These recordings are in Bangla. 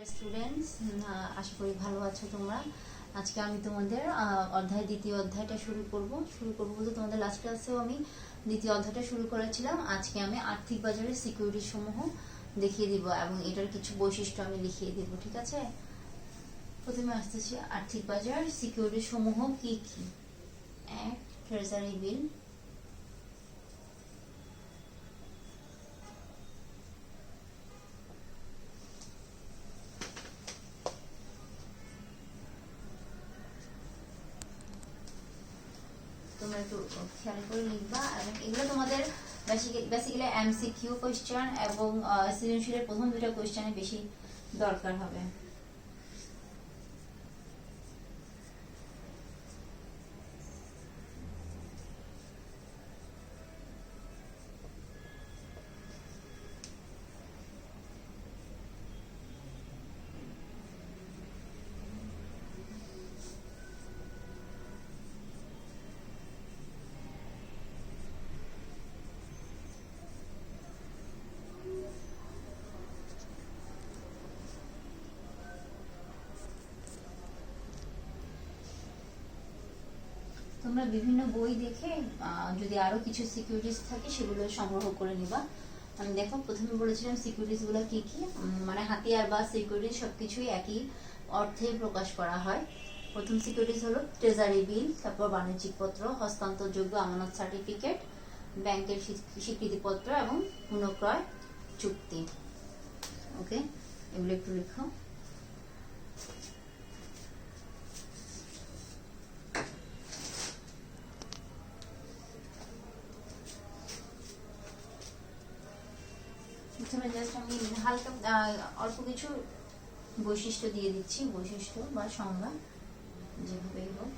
ডিয়ার স্টুডেন্টস, আশা করি ভালো আছো তোমরা। আজকে আমি তোমাদের দ্বিতীয় অধ্যায়টা শুরু করব বলতে তোমাদের লাস্ট ক্লাসেও আমি দ্বিতীয় অধ্যায়টা শুরু করেছিলাম। আজকে আমি আর্থিক বাজারের সিকিউরিটি সমূহ দেখিয়ে দিব এবং এটার কিছু বৈশিষ্ট্য আমি লিখিয়ে দিব, ঠিক আছে? প্রথমে আসতেছি, আর্থিক বাজার সিকিউরিটি সমূহ কি কি। এক, ট্রেজারি বিল। তোমরা একটু খেয়াল করে লিখবা এবং এগুলো তোমাদের বেসিক্যালি এমসিকিউ কোশ্চেন এবং সৃজনশীলের প্রথম দুটো কোশ্চেনে বেশি দরকার হবে। তোমরা বিভিন্ন বই দেখে যদি আরো কিছু সিকিউরিটিজ থাকে সেগুলো সংগ্রহ করে নিবা। আমি দেখো প্রথমে বলেছিলাম সিকিউরিটিজ গুলো কি কি, মানে হাতিয়ার বা সিকিউরিটি সবকিছুই একই অর্থে প্রকাশ করা হয়। প্রথম সিকিউরিটিজ হলো ট্রেজারি বিল, তারপর বাণিজ্যিক পত্র, হস্তান্তরযোগ্য আমানত সার্টিফিকেট, ব্যাংকের স্বীকৃতিপত্র এবং পুনঃক্রয় চুক্তি। ওকে, এগুলো একটু লিখো। প্রথমে জাস্ট আমি হালকা অল্প কিছু বৈশিষ্ট্য দিয়ে দিচ্ছি, বৈশিষ্ট্য বা সংজ্ঞা যেভাবেই হোক।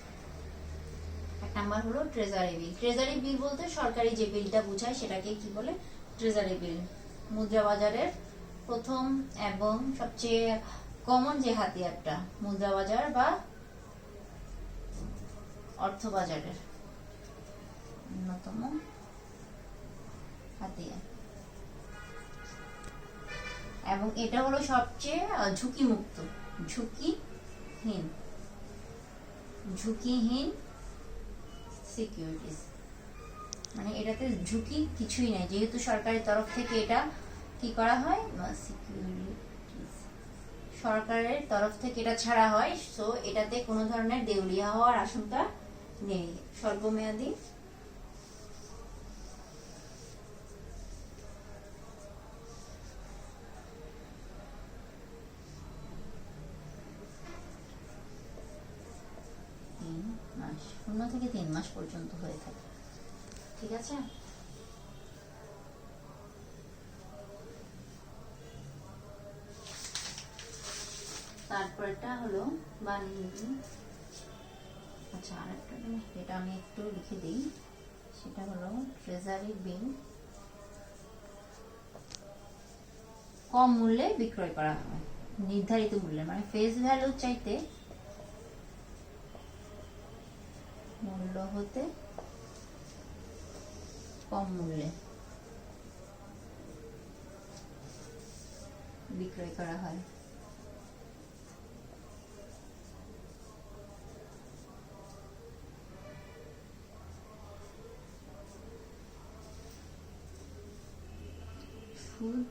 এক নাম্বার হলো ট্রেজারি বিল। ট্রেজারি বিল বলতে সরকারি যে বিলটা বোঝায় সেটাকে কি বলে? Treasury bill. মুদ্রা বাজারের প্রথম এবং সবচেয়ে কমন যে হাতিয়ারটা, মুদ্রা বাজার বা অর্থ বাজারের অন্যতম হাতিয়ার, এবং এটা হলো সবচেয়ে ঝুঁকিমুক্ত, ঝুঁকিহীন সিকিউরিটিজ। মানে এটাতে ঝুঁকি কিছুই নাই, যেহেতু সরকারের তরফ থেকে এটা কি করা হয়, সিকিউরিটিজ সরকারের তরফ থেকে এটা ছাড়া হয়, সো এটাতে কোনো ধরনের দেউলিয়া হওয়ার আশঙ্কা নেই। স্বল্পমেয়াদী মাস, 0 থেকে 3 মাস পর্যন্ত হয়ে থাকে, ঠিক আছে? তারপরটা হলো বাণিজ্য। আচ্ছা, আরেকটা জিনিস যেটা আমি একটু লিখে দিই, সেটা হলো ট্রেজারি বিল কম মূল্যে বিক্রয় করা হয়, নির্ধারিত মূল্যে, মানে ফেস ভ্যালু চাইতে মূল্য হতে কম মূল্যে বিক্রয় করা হয়। সুদ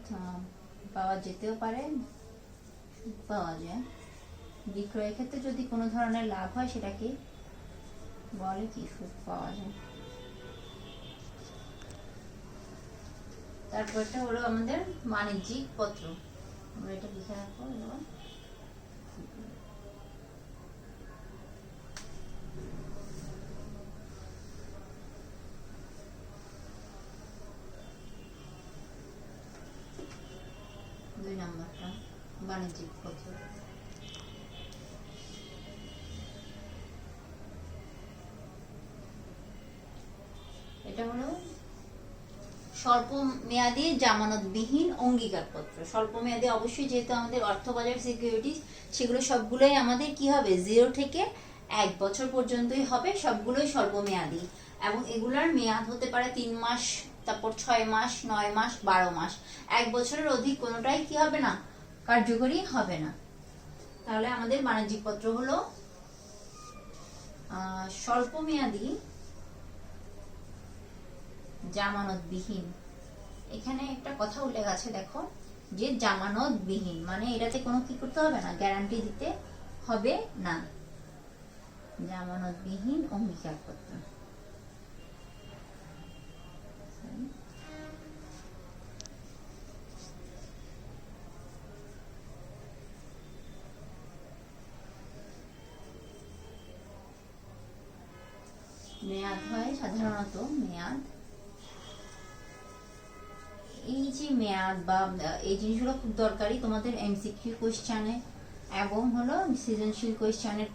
পাওয়া যেতেও পারে, সুদ পাওয়া যায়। বিক্রয়ের ক্ষেত্রে যদি কোনো ধরনের লাভ হয় সেটাকে বলে কি, সুদ পাওয়া যায়। তারপরটা হলো আমাদের বাণিজ্যিক পত্র। আমরা এটা লিখে রাখবো। এবার দুই নাম্বারটা বাণিজ্যিক পত্র। এটা হলো স্বল্প মেয়াদী জামানতবিহীন অঙ্গীকারপত্র। স্বল্প মেয়াদী অবশ্যই, যেহেতু আমাদের অর্থবাজার সিকিউরিটিজ, সেগুলো সবগুলোই আমাদের কি হবে, 0 থেকে 1 বছর পর্যন্তই হবে, সবগুলোই স্বল্প মেয়াদী, এবং এগুলার মেয়াদ হতে পারে 3 মাস, তারপর 6 মাস, 9 মাস, 12 মাস। 1 বছরের অধিক কোনোটাই কি হবে না, কার্যকরী হবে না। তাহলে আমাদের বাণিজ্যিক পত্র হলো স্বল্পমেয়াদী জামানতবিহীন। এখানে একটা কথা উল্লেখ আছে দেখো, যে জামানতবিহীন মানে এটাতে কোনো কি করতে হবে না, গ্যারান্টি দিতে হবে না। জামানতবিহীন অঙ্গীকারপত্র। মেয়াদ হয় সাধারণত মেয়াদ, এই যে মেয়াদ বা এই জিনিসগুলো খুব দরকারি তোমাদের এমসিকিউ কোশ্চেনে এবং হলো সৃজনশীল কোশ্চেনের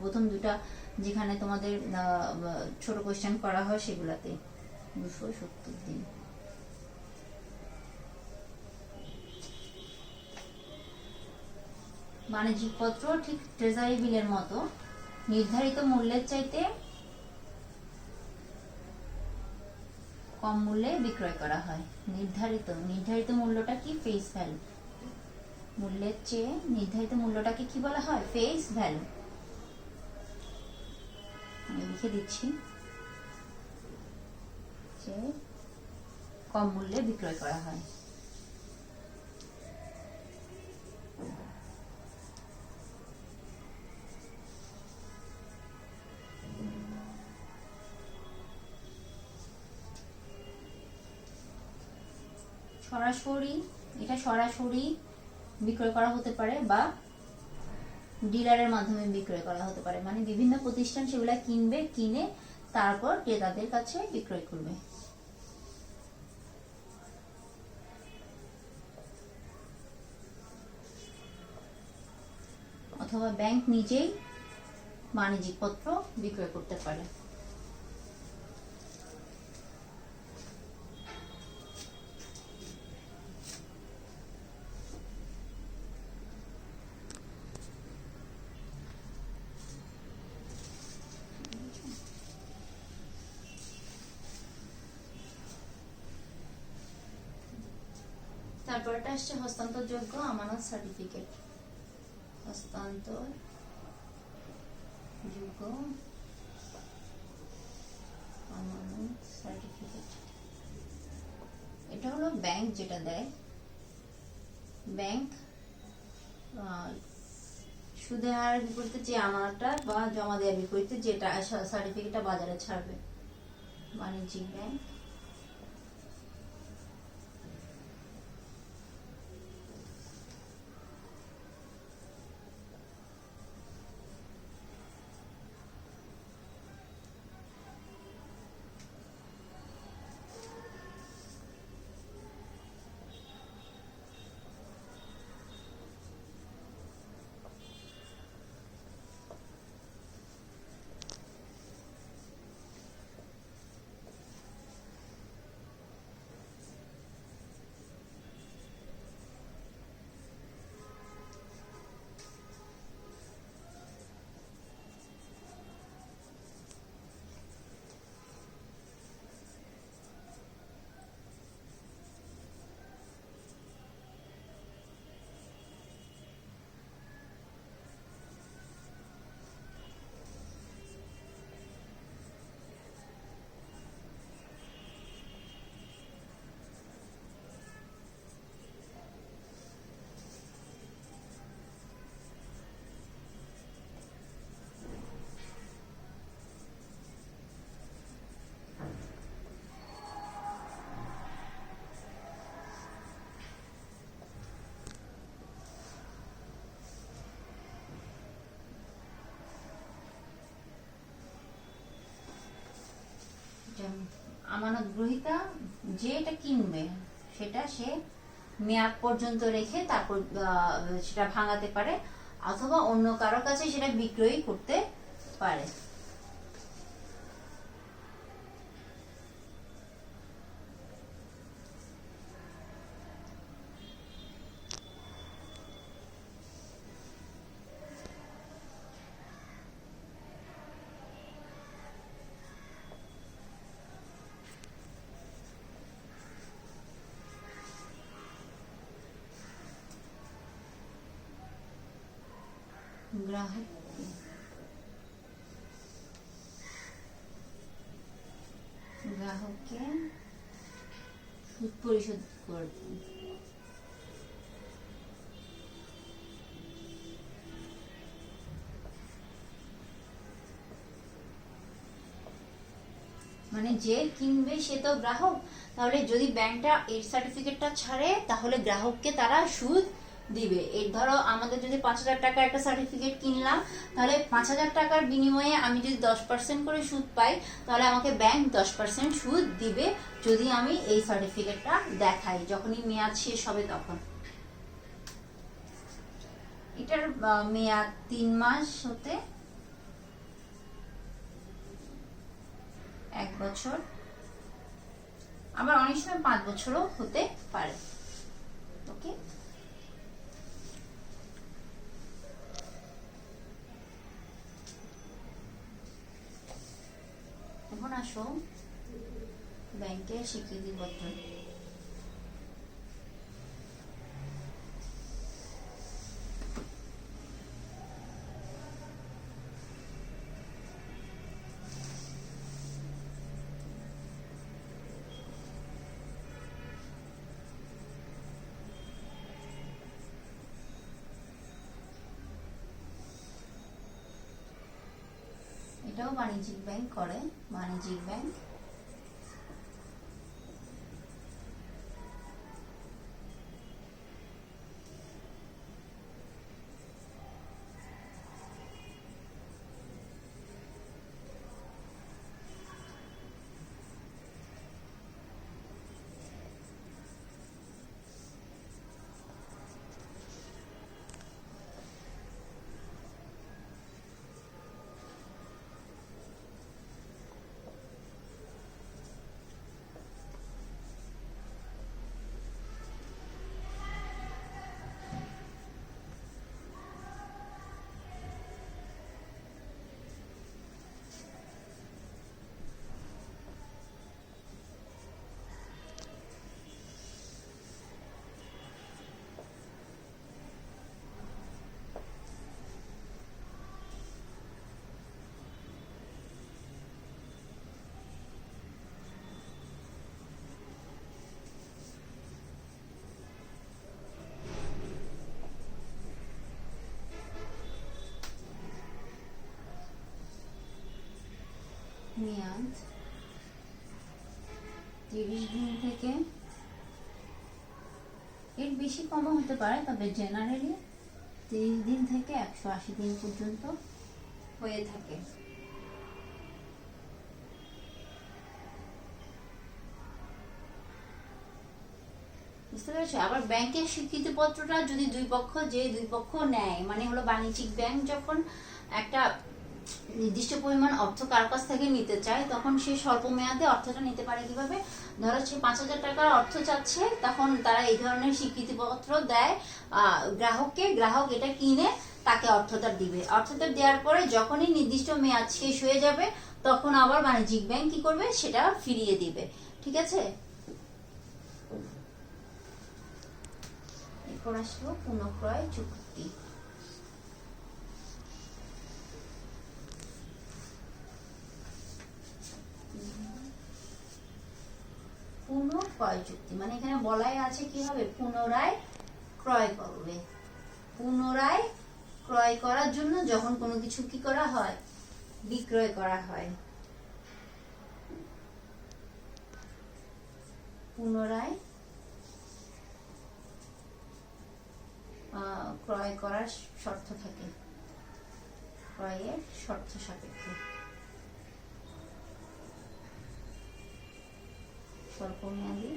প্রথম দুটা যেখানে তোমাদের ছোট কোশ্চেন করা হয় সেগুলাতে 270 দিন। বাণিজ্যিক পত্র ঠিক ট্রেজারি বিলের মতো নির্ধারিত মূল্যের চাইতে কম মূল্যে বিক্রয় করা হয়। নির্ধারিত মূল্যটা কি? Face value. মূল্যের চেয়ে নির্ধারিত মূল্যটাকে কি বলা হয়? Face value. আমি লিখে দিচ্ছি, যে কম মূল্যে বিক্রয় করা হয়। সরাসরি বিক্রয় করা হতে পারে বা ডিলারের মাধ্যমে বিক্রয় করা হতে পারে, মানে বিভিন্ন প্রতিষ্ঠান সেগুলা কিনে তারপর ক্রেতাদের কাছে বিক্রয় করবে। অথবা ব্যাংক নিজেই বাণিজ্যিক পত্র বিক্রয় করতে পারে। তারপরটা আসছে হস্তান্তরযোগ্য আমানত সার্টিফিকেট। হস্তান্তরযোগ্য আমানত সার্টিফিকেট, এটা হলো ব্যাংক যেটা দেয়। ব্যাংক সুদের হারের বিপরীতে যে আমানতটা বা জমা দেওয়ার বিপরীতে যেটা সার্টিফিকেটটা বাজারে ছাড়বে। বাণিজ্যিক ব্যাংক। আমানত গ্রহীতা যে এটা কিনবে সেটা সে মেয়াদ পর্যন্ত রেখে তারপর সেটা ভাঙাতে পারে, অথবা অন্য কারো কাছে সেটা বিক্রয় করতে পারে। গ্রাহককে গ্রাহককে সুদ পরিশোধ করতে মানে যে কিনবে সে তো গ্রাহক, তাহলে যদি ব্যাংকটা এর সার্টিফিকেটটা ছাড়ে তাহলে গ্রাহককে তারা সুদ দিবে। এই ধরো আমাদের যদি 5,000 টাকা একটা সার্টিফিকেট কিনলাম, তাহলে 5,000 টাকার বিনিময়ে আমি যদি 10% করে সুদ পাই, তাহলে আমাকে ব্যাংক 10% সুদ দিবে যদি আমি এই সার্টিফিকেটটা দেখাই যখনই মেয়াদ শেষ হবে তখন। এটার মেয়াদ 3 মাস হতে 1 বছর, আবার অনেক সময় 5 বছরও হতে পারে। ওকে, এখন আসো ব্যাংকের স্বীকৃতিপত্র। এটাও বাণিজ্যিক ব্যাংক করে, বাণিজ্যিক ব্যাংক। মেয়াদ 30 দিন থেকে, এর বেশি কমও হতে পারে, তবে জেনারেলি 30 দিন থেকে 180 দিন পর্যন্ত হয়ে থাকে। বুঝতে পেরেছো? আবার ব্যাংকের স্বীকৃতিপত্রটা যদি দুই পক্ষ নেয়, মানে হলো বাণিজ্যিক ব্যাংক যখন একটা নির্দিষ্ট পরিমাণ অর্থ কার কাছ থেকে নিতে চায়, তখন সে স্বল্প মেয়াদে অর্থটা নিতে পারে কিভাবে? ধরো সে 5,000 টাকার অর্থ চাচ্ছে, তখন তারা এই ধরনের স্বীকৃতিপত্র দেয় গ্রাহককে, গ্রাহক এটা কিনে তাকে অর্থটা দিবে। অর্থটা দেওয়ার পরে যখনই নির্দিষ্ট মেয়াদ শেষ হয়ে যাবে, তখন আবার বাণিজ্যিক ব্যাংক কি করবে? সেটা ফিরিয়ে দিবে। ঠিক আছে? এরপর আসলো পুনঃক্রয় চুক্তি। পুনঃক্রয় চুক্তি মানে এখানে বলাই আছে কি হবে? পুনরায় ক্রয় করবে। পুনরায় ক্রয় করার জন্য যখন কোনো কিছু কি করা হয়? বিক্রয় করা হয়। পুনরায় ক্রয় করার শর্ত থাকে, ক্রয়ের শর্ত সাপেক্ষে। স্বল্পমেয়াদী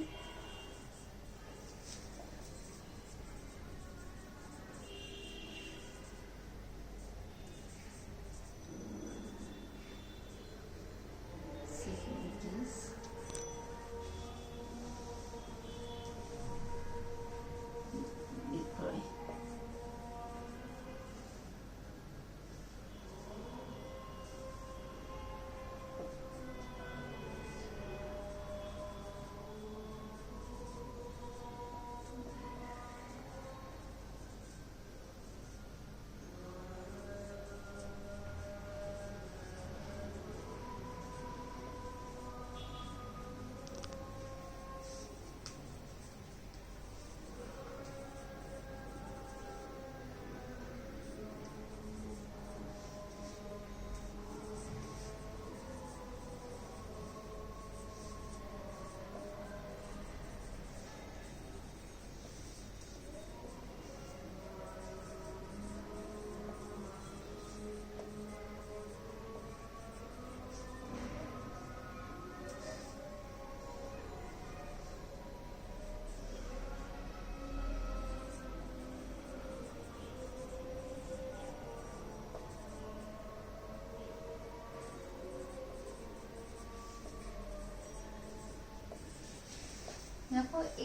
সিকিউরিটিজ বিক্রয়।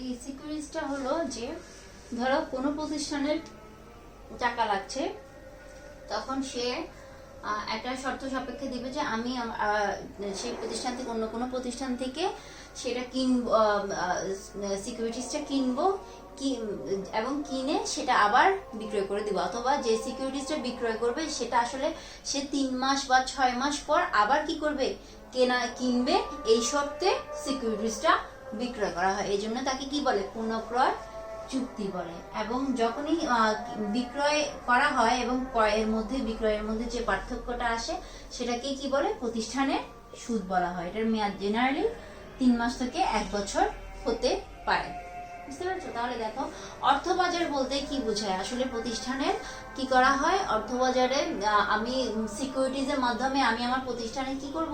এই সিকিউরিটিসটা হলো যে ধরো কোনো প্রতিষ্ঠানের টাকা লাগছে, তখন সে একটা শর্ত সাপেক্ষে দিবে যে আমি সেই প্রতিষ্ঠান থেকে অন্য কোনো প্রতিষ্ঠান থেকে সেটা কিনবো, সিকিউরিটিসটা কিনবো এবং কিনে সেটা আবার বিক্রয় করে দিব, অথবা যে সিকিউরিটিসটা বিক্রয় করবে সেটা আসলে সে 3 মাস বা 6 মাস পর আবার কি করবে, কিনবে, এই শর্তে সিকিউরিটিসটা বিক্রয় করা হয়। এই জন্য তাকে কি বলে, পুনঃক্রয় চুক্তি বলে। এবং যখনই বিক্রয় করা হয় এবং ক্রয়ের মধ্যে বিক্রয়ের মধ্যে যে পার্থক্যটা আসে সেটাকে কি বলে, প্রতিষ্ঠানের সুদ বলা হয়। এটার মেয়াদ জেনারেলি 3 মাস থেকে 1 বছর হতে পারে। বুঝতে পারছো? তাহলে দেখো অর্থবাজার বলতে কি বোঝায়, আসলে প্রতিষ্ঠানের কি করা হয়, অর্থবাজারে আমি সিকিউরিটিজের মাধ্যমে আমি আমার প্রতিষ্ঠানে কি করব,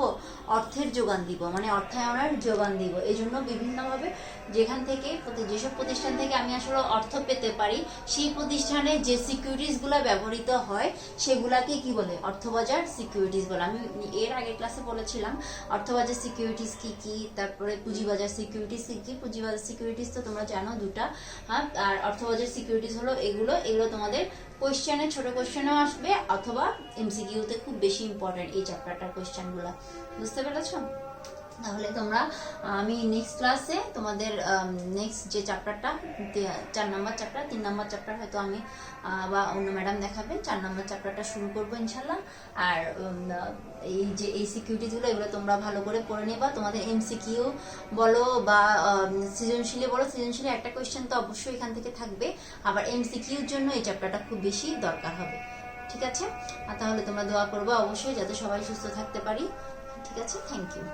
অর্থের যোগান দিব, মানে অর্থায়নের যোগান দিব। এই জন্য বিভিন্নভাবে যেখান থেকে যেসব প্রতিষ্ঠান থেকে আমি আসলে অর্থ পেতে পারি, সেই প্রতিষ্ঠানে যে সিকিউরিটিসগুলো ব্যবহৃত হয় সেগুলাকে কি বলে, অর্থবাজার সিকিউরিটিস বলে। আমি এর আগের ক্লাসে বলেছিলাম অর্থবাজার সিকিউরিটিস কি কি, তারপরে পুঁজিবাজার সিকিউরিটিস কি কি। পুঁজিবাজার সিকিউরিটিস তো তোমরা জানো দুটা, হ্যাঁ, আর অর্থবাজার সিকিউরিটিস হলো এগুলো তোমাদের কোয়েশ্চেনে, ছোট কোয়েশ্চেনেও আসবে অথবা এমসিকিউতে খুব বেশি ইম্পর্টেন্ট এই চ্যাপ্টারটার কোয়েশ্চেনগুলো। বুঝতে পেরেছো? তাহলে তোমরা আমি নেক্সট ক্লাসে তোমাদের নেক্সট যে চ্যাপ্টারটা 4 নম্বর চ্যাপ্টার, 3 নম্বর চ্যাপ্টার হয়তো আমি বা অন্য ম্যাডাম দেখাবে, 4 নম্বর চ্যাপ্টারটা শুরু করবো ইনশাল্লাহ। আর এই যে এই সিকিউরিটিসগুলো এগুলো তোমরা ভালো করে পড়ে নেবা। তোমাদের এমসিকিউ বলো বা সৃজনশীলে বলো, সৃজনশীলে একটা কোয়েশ্চেন তো অবশ্যই এখান থেকে থাকবে, আবার এমসিকিউর জন্য এই চ্যাপ্টারটা খুব বেশি দরকার হবে। ঠিক আছে? আর তাহলে তোমরা দোয়া করবা অবশ্যই যাতে সবাই সুস্থ থাকতে পারি। ঠিক আছে? Thank you.